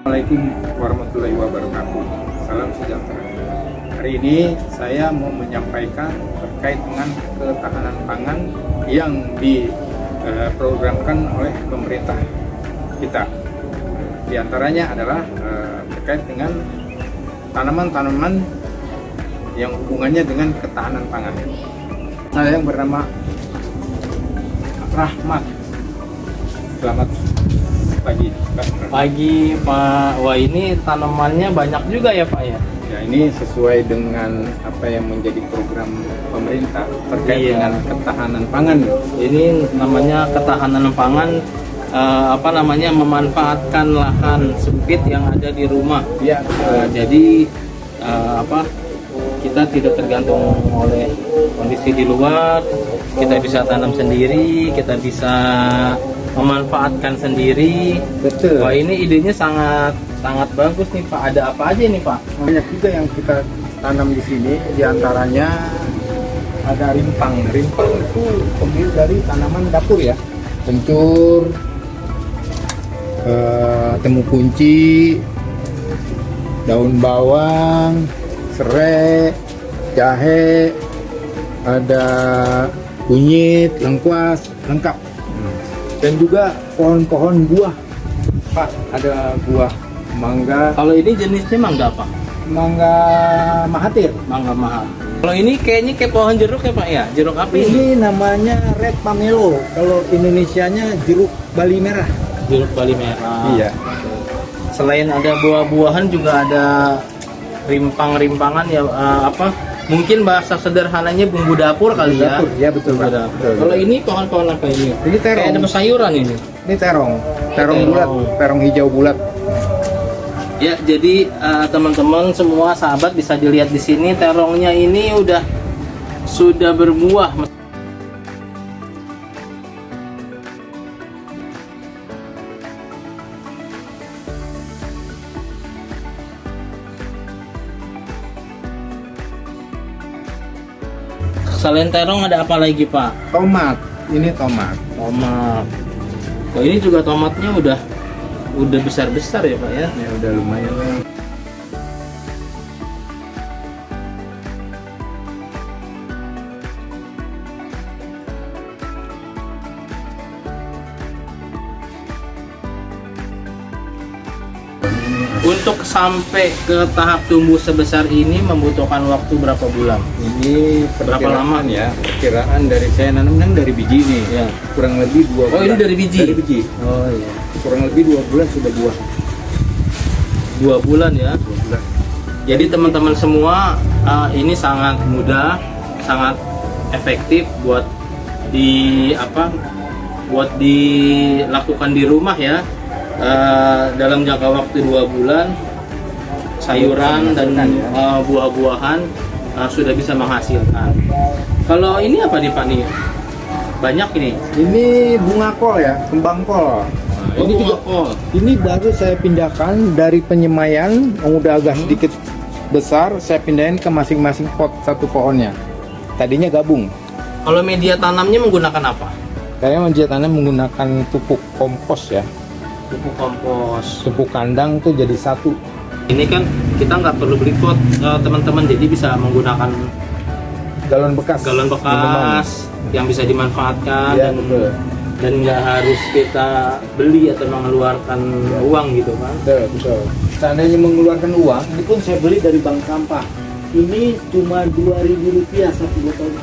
Assalamualaikum warahmatullahi wabarakatuh. Salam sejahtera. Hari ini saya mau menyampaikan terkait dengan ketahanan pangan yang diprogramkan oleh pemerintah kita. Di antaranya adalah terkait dengan tanaman-tanaman yang hubungannya dengan ketahanan pangan. Saya yang bernama Rahmat. Selamat pagi, Pak. Pagi, Pak. Wah, ini tanamannya banyak juga ya, Pak ya? Ya, ini sesuai dengan apa yang menjadi program pemerintah terkait dengan ketahanan pangan. Ini namanya ketahanan pangan, memanfaatkan lahan sempit yang ada di rumah. Ya, Jadi kita tidak tergantung oleh kondisi di luar. Kita bisa tanam sendiri, kita bisa memanfaatkan sendiri. betul. Wah, ini idenya sangat bagus nih, Pak. Ada apa aja nih, Pak? Banyak juga yang kita tanam di sini. Di antaranya ada rimpang. Rimpang itu terdiri dari tanaman dapur ya. Kencur, temu kunci, daun bawang, serai, jahe, ada kunyit, lengkuas, lengkap. Dan juga pohon-pohon buah, Pak. Ada buah mangga, Kalau ini jenisnya mangga apa? mangga mahathir. Mangga mahal. Kalau ini kayaknya kayak pohon jeruk ya, Pak ya? Jeruk apa ini? Ini namanya red pamelo. Kalau Indonesianya jeruk Bali merah. Jeruk Bali merah. Iya. Selain ada buah-buahan juga ada rimpang-rimpangan ya, mungkin bahasa sederhananya bumbu dapur kali ya. Dapur, ya betul, Bumbu Pak. dapur. Betul, Kalau betul. ini pohon-pohon apa ini? Ini terong. Kayak ada sayuran ini. Ini terong. Terong Terong. bulat, terong hijau bulat. Ya, jadi teman-teman semua sahabat bisa dilihat di sini terongnya ini sudah berbuah. Selain terong ada apa lagi, Pak? Tomat. Ini tomat. Tomat. Oh, ini juga tomatnya udah besar-besar ya, Pak ya? Ya udah lumayan lah. Untuk sampai ke tahap tumbuh sebesar ini membutuhkan waktu berapa bulan? Ini Berapa lama? ya? Perkiraan dari saya nanam dari biji nih. Ya. Kurang lebih 2 bulan. Oh, ini dari biji? Dari biji. Oh iya. Kurang lebih 2 bulan sudah buah. 2 bulan ya. 2 bulan. Jadi teman-teman semua, ini sangat mudah, sangat efektif buat dilakukan di rumah ya. Dalam jangka waktu 2 bulan sayuran dan buah-buahan sudah bisa menghasilkan. Kalau ini apa nih, Pak nih? Banyak ini. Ini bunga kol ya, kembang kol. Ini juga kol. Ini baru saya pindahkan dari penyemaian yang udah agak sedikit besar, saya pindahin ke masing-masing pot satu pohonnya. Tadinya gabung. Kalau media tanamnya menggunakan apa? Saya menjetannya menggunakan pupuk kompos ya. Pupuk kompos. Pupuk kandang tuh jadi satu. Ini kan kita nggak perlu beli pot, teman-teman, jadi bisa menggunakan Galon bekas. galon bekas yang bisa dimanfaatkan Iya, betul. dan nggak harus kita beli atau mengeluarkan uang gitu kan. Betul, betul. Seandainya mengeluarkan uang, ini pun saya beli dari bank sampah. Ini cuma Rp2.000 satu botol.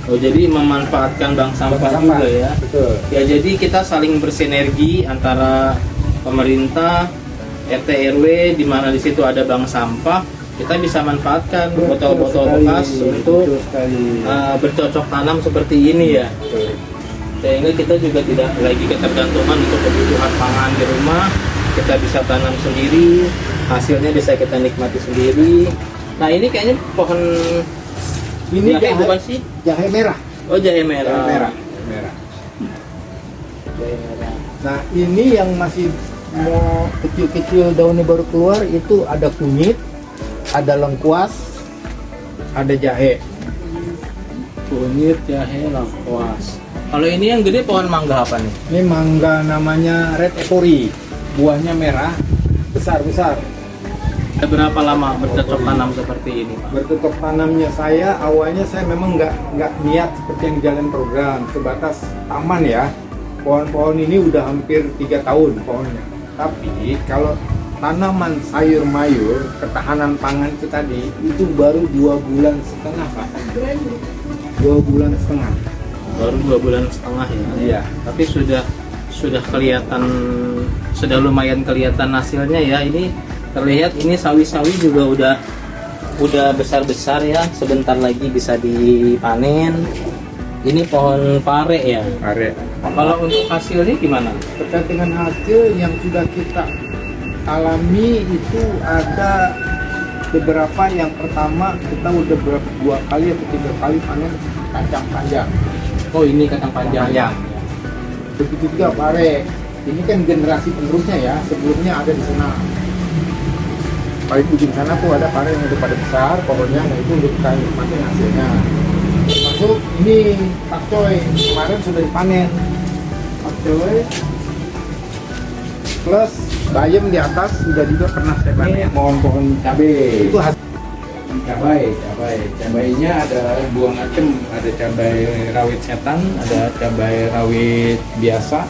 Oh, jadi memanfaatkan bank sampah juga ya. Betul. Ya, jadi kita saling bersinergi antara pemerintah, RT RW, di mana di situ ada bank sampah, kita bisa manfaatkan botol-botol bekas untuk bercocok tanam seperti ini ya. Betul. Sehingga kita juga tidak lagi ketergantungan untuk kebutuhan pangan di rumah. Kita bisa tanam sendiri, hasilnya bisa kita nikmati sendiri. Nah, ini kayaknya pohon Ini jahe bukan sih? jahe merah. Oh, jahe merah. Jahe merah. Merah. Jahe merah. Nah, ini yang masih mau kecil-kecil daunnya baru keluar itu ada kunyit, ada lengkuas, ada jahe. Kunyit, jahe, lengkuas. Kalau ini yang gede pohon mangga apa nih? Ini mangga namanya Red Efori. Buahnya merah, besar. Berapa lama bercocok tanam seperti ini, Pak? Bercocok tanamnya awalnya saya memang nggak niat seperti yang di jalan program, sebatas taman ya. Pohon-pohon ini udah hampir 3 tahun pohonnya. Tapi kalau tanaman sayur mayur, ketahanan pangan itu tadi, itu baru 2 bulan setengah, Pak. 2 bulan setengah. Baru 2 bulan setengah ya? Iya. Tapi sudah kelihatan, sudah lumayan kelihatan hasilnya ya. Ini terlihat ini sawi-sawi juga udah besar-besar ya, sebentar lagi bisa dipanen. Ini pohon pare ya. Pare. Kalau untuk hasilnya gimana? Terkait dengan hasil yang sudah kita alami itu ada beberapa. Yang pertama kita udah 2 kali atau 3 kali panen kacang panjang. Oh, ini kacang panjang. Begitu juga pare. Ini kan generasi penerusnya ya. Sebelumnya ada di sana. Paling ujung sana tuh ada pare yang udah pada besar pohonnya, nah itu udah kita nikmatin hasilnya. Termasuk ini pakcoy, kemarin sudah dipanen. Pakcoy plus bayam di atas sudah juga pernah saya panen. Pohon cabai. Itu hasil cabainya ada buah macem, ada cabai rawit setan, ada cabai rawit biasa.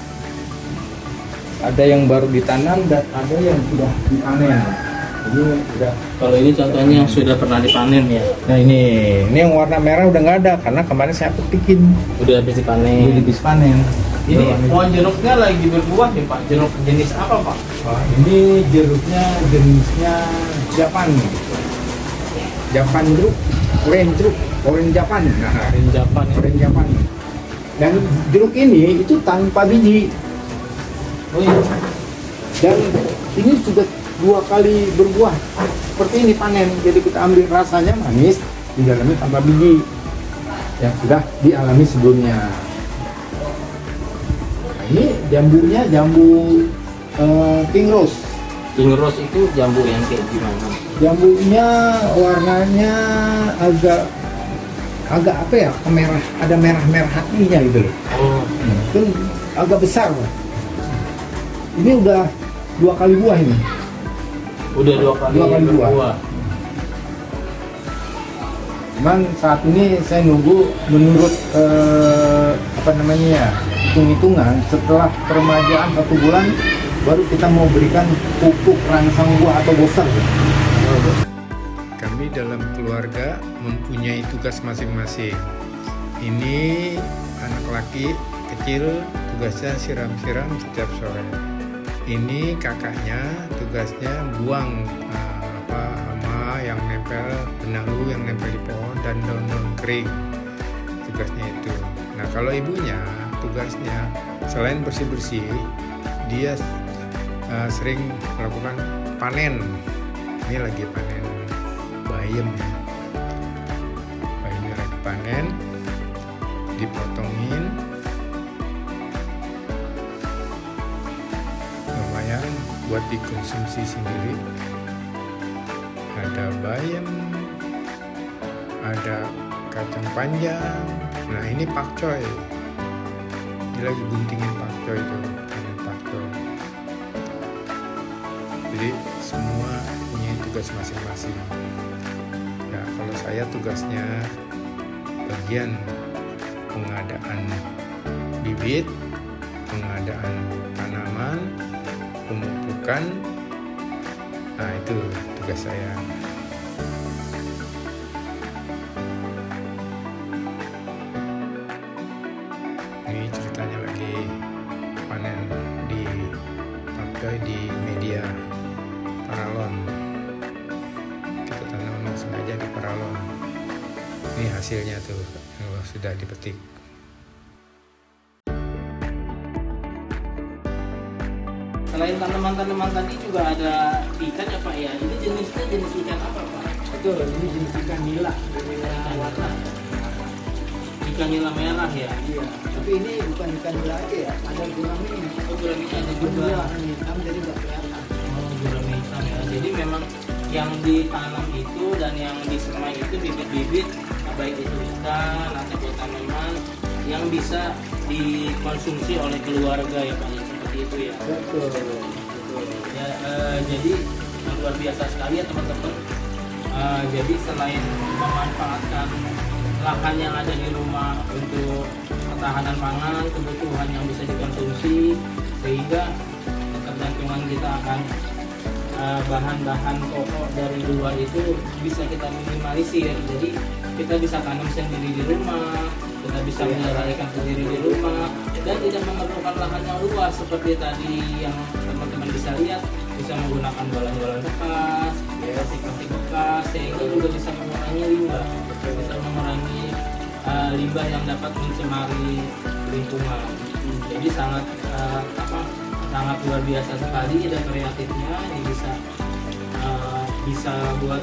Ada yang baru ditanam dan ada yang sudah dipanen. Ini udah. Kalau ini contohnya yang sudah pernah dipanen ya. Nah ini yang warna merah udah nggak ada karena kemarin saya petikin. Udah habis dipanen. Udah habis panen. Ini pohon jeruknya lagi berbuah nih Pak. Jeruk jenis apa Pak? Oh, ini jeruknya jenisnya Japan jeruk, orange Japan. Nah, orange Japan. Dan jeruk ini itu tanpa biji. Oh iya. Dan ini sudah 2 kali berbuah seperti ini panen, jadi kita ambil rasanya manis, di dalamnya tanpa biji yang sudah dialami sebelumnya. Nah, ini jambunya jambu King Rose. King Rose itu jambu yang kayak gimana? Jambunya warnanya agak apa ya, kemerah, ada merah hatinya gitu loh. Oh, Kan agak besar loh. Ini udah 2 kali buah ini. Udah 2 kali berbuah. Cuman saat ini saya nunggu menurut hitung-hitungan setelah peremajaan 1 bulan baru kita mau berikan pupuk rangsang buah atau booster. Kami dalam keluarga mempunyai tugas masing-masing. Ini anak laki kecil tugasnya siram-siram setiap sore. Ini kakaknya tugasnya buang hama yang nempel, benalu yang nempel di pohon dan daun-daun kering, tugasnya itu. Nah kalau ibunya tugasnya selain bersih-bersih, dia sering melakukan panen. Ini lagi panen bayam, bayamnya lagi panen, dipotongin. Buat dikonsumsi sendiri. Ada bayam, ada kacang panjang. Nah ini pakcoy, dia lagi guntingin pakcoy itu, pakcoy. Jadi semua punya tugas masing-masing. Ya kalau saya tugasnya bagian pengadaan bibit, pengadaan tanaman, pemupukan. Nah itu tugas saya. Ini ceritanya lagi panen di pakcoy di media paralon. Kita tanam langsung aja di paralon. Ini hasilnya tuh yang sudah dipetik. Selain tanaman-tanaman tadi juga ada ikan ya Pak ya? Ini jenisnya jenis ikan apa Pak? Betul, ini jenis ikan nila. Warna. Ikan nila merah ya? Iya, tapi ini bukan ikan nila aja ya, ada gurami. Oh, gurami ada juga. Hitam jadi nggak kelihatan. Oh, gurami hitam ya. Jadi memang yang ditanam itu dan yang disemai itu bibit-bibit, baik itu ikan atau tanaman yang bisa dikonsumsi oleh keluarga ya Pak, seperti itu ya. Betul. Betul. Ya, jadi luar biasa sekali ya teman-teman. Jadi selain memanfaatkan lahan yang ada di rumah untuk ketahanan pangan, kebutuhan yang bisa dikonsumsi, sehingga ketergantungan kita akan bahan-bahan pokok dari luar itu bisa kita minimalisir. Jadi kita bisa tanam sendiri di rumah, kita bisa menyelesaikan sendiri di rumah, dan tidak memerlukan lahan yang luas seperti tadi yang teman-teman bisa lihat. Bisa menggunakan balon-balon bekas, plastik-plastik bekas, sehingga juga bisa mengurangi limbah, bisa mengurangi limbah yang dapat mencemari lingkungan. Jadi sangat sangat luar biasa sekali dan kreatifnya. Ini bisa buat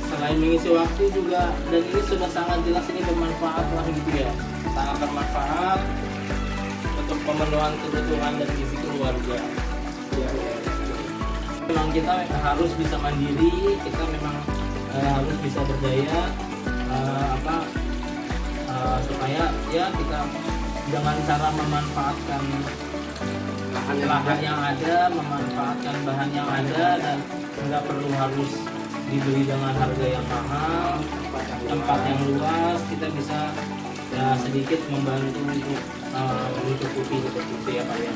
selain mengisi waktu juga, dan ini sudah sangat jelas ini bermanfaat lah gitu ya, sangat bermanfaat untuk pemenuhan kebutuhan dan gizi keluarga. Memang kita harus bisa mandiri, kita memang harus bisa berdaya supaya ya kita dengan cara memanfaatkan lahan yang ada, memanfaatkan bahan yang ada, dan nggak perlu harus dibeli dengan harga yang mahal, tempat yang luas, kita bisa ya sedikit membantu untuk mencukupi seperti itu ya Pak ya.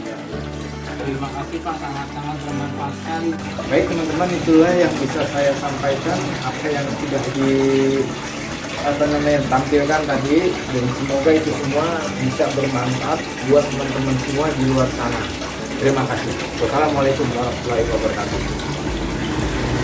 Terima kasih Pak, sangat-sangat bermanfaat sekali. Baik teman-teman, itulah yang bisa saya sampaikan, apa yang sudah tampilkan tadi, dan semoga itu semua bisa bermanfaat buat teman-teman semua di luar sana. Terima kasih. Wassalamualaikum warahmatullahi wabarakatuh.